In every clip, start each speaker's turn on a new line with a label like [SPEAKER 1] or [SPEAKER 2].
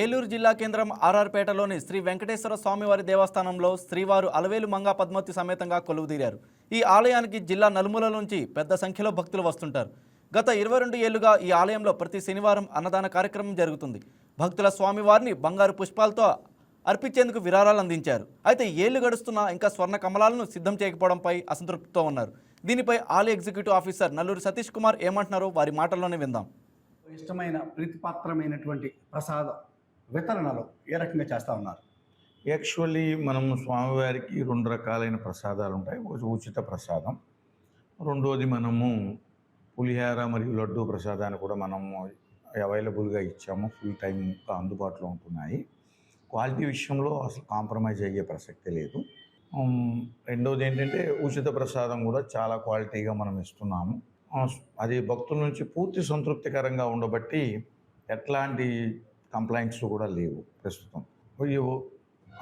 [SPEAKER 1] ఏలూరు జిల్లా కేంద్రం ఆర్ఆర్పేటలోని శ్రీ వెంకటేశ్వర స్వామివారి దేవస్థానంలో శ్రీవారు అలవేలు మంగా పద్మావతి సమేతంగా కొలువుదీరారు. ఈ ఆలయానికి జిల్లా నలుమూలల నుంచి పెద్ద సంఖ్యలో భక్తులు వస్తుంటారు. గత 22 ఏళ్లుగా ఈ ఆలయంలో ప్రతి శనివారం అన్నదాన కార్యక్రమం జరుగుతుంది. భక్తుల స్వామివారిని బంగారు పుష్పాలతో అర్పించేందుకు విరాళాలు అందించారు. అయితే ఏళ్లు గడుస్తున్నా ఇంకా స్వర్ణ కమలాలను సిద్ధం చేయకపోవడంపై అసంతృప్తితో ఉన్నారు. దీనిపై ఆలయ ఎగ్జిక్యూటివ్ ఆఫీసర్ నల్లూరి సతీష్ కుమార్ ఏమంటున్నారో వారి మాటల్లోనే విందాం.
[SPEAKER 2] ఇష్టమైన ప్రీతిపాత్రమైనటువంటి ప్రసాదం వితరణలో ఏ రకంగా చేస్తూ ఉన్నారు?
[SPEAKER 3] యాక్చువల్లీ మనం స్వామివారికి 2 రకాలైన ప్రసాదాలు ఉంటాయి. ఒకటి ఉచిత ప్రసాదం, రెండోది మనము పులిహార మరియు లడ్డు ప్రసాదాన్ని కూడా మనము అవైలబుల్గా ఇచ్చాము. ఫుల్ టైం అందుబాటులో ఉంటున్నాయి. క్వాలిటీ విషయంలో అసలు కాంప్రమైజ్ అయ్యే ప్రసక్తి లేదు. రెండోది ఏంటంటే ఉచిత ప్రసాదం కూడా చాలా క్వాలిటీగా మనం ఇస్తున్నాము. అది భక్తుల నుంచి పూర్తి సంతృప్తికరంగా ఉండబట్టి ఎట్లాంటి కంప్లైంట్స్ కూడా లేవు ప్రస్తుతం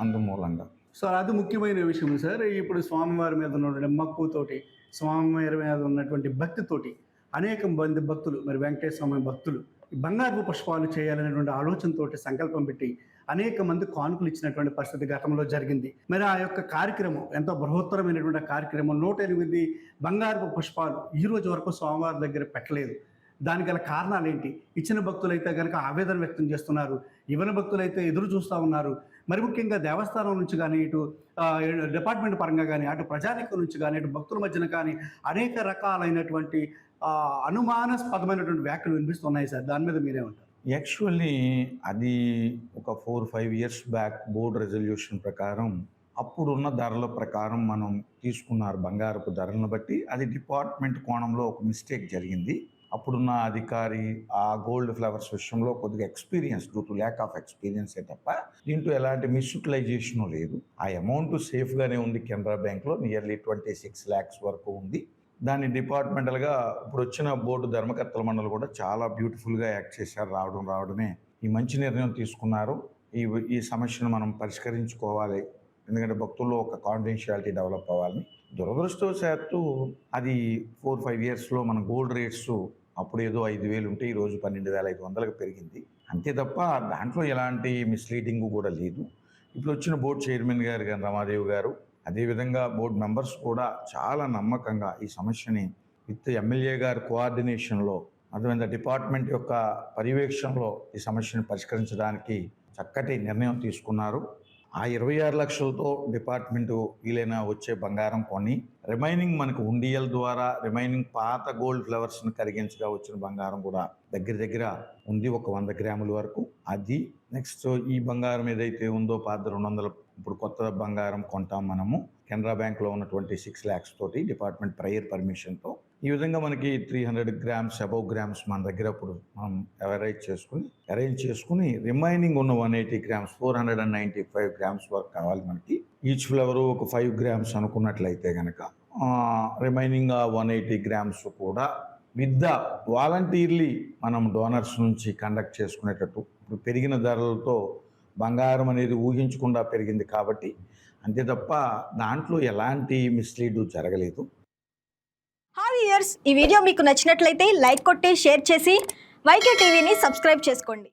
[SPEAKER 3] అందుమూలంగా.
[SPEAKER 2] సార్, అది ముఖ్యమైన విషయం సార్. ఇప్పుడు స్వామివారి మీద ఉన్నటువంటి మక్కువతోటి, స్వామివారి మీద ఉన్నటువంటి భక్తితోటి అనేక మంది భక్తులు, మరి వెంకటేశ్వర స్వామి భక్తులు బంగారు పుష్పాలు చేయాలనేటువంటి ఆలోచనతోటి సంకల్పం పెట్టి అనేక మంది కానుకలు ఇచ్చినటువంటి పరిస్థితి గతంలో జరిగింది. మరి ఆ యొక్క కార్యక్రమం ఎంతో బృహత్తరమైనటువంటి కార్యక్రమం. 108 బంగారు పుష్పాలు ఈ రోజు వరకు స్వామివారి దగ్గర పెట్టలేదు. దానికి గల కారణాలు ఏంటి? ఇచ్చిన భక్తులైతే కనుక ఆవేదన వ్యక్తం చేస్తున్నారు, ఇవ్వని భక్తులైతే ఎదురు చూస్తూ ఉన్నారు. మరి ముఖ్యంగా దేవస్థానం నుంచి కానీ, ఇటు డిపార్ట్మెంట్ పరంగా కానీ, అటు ప్రజానికం నుంచి కానీ, ఇటు భక్తుల మధ్యన కానీ అనేక రకాలైనటువంటి అనుమానాస్పదమైనటువంటి వ్యాఖ్యలు వినిపిస్తున్నాయి సార్. దాని మీద మీరేమంటారు?
[SPEAKER 3] యాక్చువల్లీ అది ఒక 4-5 ఇయర్స్ బ్యాక్ బోర్డు రెజల్యూషన్ ప్రకారం అప్పుడున్న ధరల ప్రకారం మనం తీసుకున్నారు. బంగారపు ధరలను బట్టి అది డిపార్ట్మెంట్ కోణంలో ఒక మిస్టేక్ జరిగింది. అప్పుడున్న అధికారి ఆ గోల్డ్ ఫ్లవర్స్ విషయంలో కొద్దిగా experience, due to lack of ఎక్స్పీరియన్సే తప్ప దీంట్లో ఎలాంటి మిస్యూటిలైజేషన్ లేదు. ఆ అమౌంట్ సేఫ్గానే ఉంది. కెనరా బ్యాంక్లో నియర్లీ 26 lakhs వరకు ఉంది. దాన్ని డిపార్ట్మెంటల్గా ఇప్పుడు వచ్చిన బోర్డు ధర్మకర్తల మండలి కూడా చాలా బ్యూటిఫుల్గా యాక్ట్ చేశారు. రావడమే ఈ మంచి నిర్ణయం తీసుకున్నారు. ఈ సమస్యను మనం పరిష్కరించుకోవాలి, ఎందుకంటే భక్తుల్లో ఒక కాన్ఫిడెన్షియాలిటీ డెవలప్ అవ్వాలని. దురదృష్టవశాత్తు అది 4-5 ఇయర్స్లో మన గోల్డ్ రేట్స్ అప్పుడు ఏదో 5,000 ఉంటే ఈరోజు 12,500కి పెరిగింది. అంతే తప్ప దాంట్లో ఎలాంటి మిస్లీడింగ్ కూడా లేదు. ఇప్పుడు వచ్చిన బోర్డు చైర్మన్ గారు కానీ రమాదేవి గారు, అదేవిధంగా బోర్డు మెంబర్స్ కూడా చాలా నమ్మకంగా ఈ సమస్యని విత్ ఎమ్మెల్యే గారి కోఆర్డినేషన్లో, అదేవిధంగా డిపార్ట్మెంట్ యొక్క పర్యవేక్షణలో ఈ సమస్యను పరిష్కరించడానికి చక్కటి నిర్ణయం తీసుకున్నారు. ఆ 26 లక్షలతో డిపార్ట్మెంటు వీలైనా వచ్చే బంగారం కొని రిమైనింగ్ మనకు ఉండియల్ ద్వారా రిమైనింగ్ పాత గోల్డ్ ఫ్లవర్స్ని కరిగించగా వచ్చిన బంగారం కూడా దగ్గర ఉంది, ఒక 100 గ్రాముల వరకు. అది నెక్స్ట్ ఈ బంగారం ఏదైతే ఉందో పాత 200, ఇప్పుడు కొత్త బంగారం కొంటాం మనము కెనరా బ్యాంక్లో ఉన్న 26 lakhs తోటి డిపార్ట్మెంట్ ప్రయర్ పర్మిషన్తో. ఈ విధంగా మనకి 300 grams అబౌవ్ గ్రామ్స్ మన దగ్గర ఇప్పుడు మనం అరేంజ్ చేసుకుని రిమైనింగ్ ఉన్న 180 grams 495 grams వరకు కావాలి మనకి. ఈచ్ ఫ్లవరు ఒక 5 grams అనుకున్నట్లయితే కనుక రిమైనింగ్ 180 grams కూడా విత్ ద వాలంటీర్లీ మనం డోనర్స్ నుంచి కండక్ట్ చేసుకునేటట్టు. ఇప్పుడు పెరిగిన ధరలతో బంగారం అనేది ఊహించకుండా పెరిగింది కాబట్టి అంతే తప్ప దాంట్లో ఎలాంటి మిస్లీడ్ జరగలేదు.
[SPEAKER 4] హాయ్ వ్యూయర్స్, ఈ వీడియో మీకు నచ్చినట్లయితే లైక్ కొట్టి షేర్ చేసి వైకే టీవీని సబ్స్క్రైబ్ చేసుకోండి.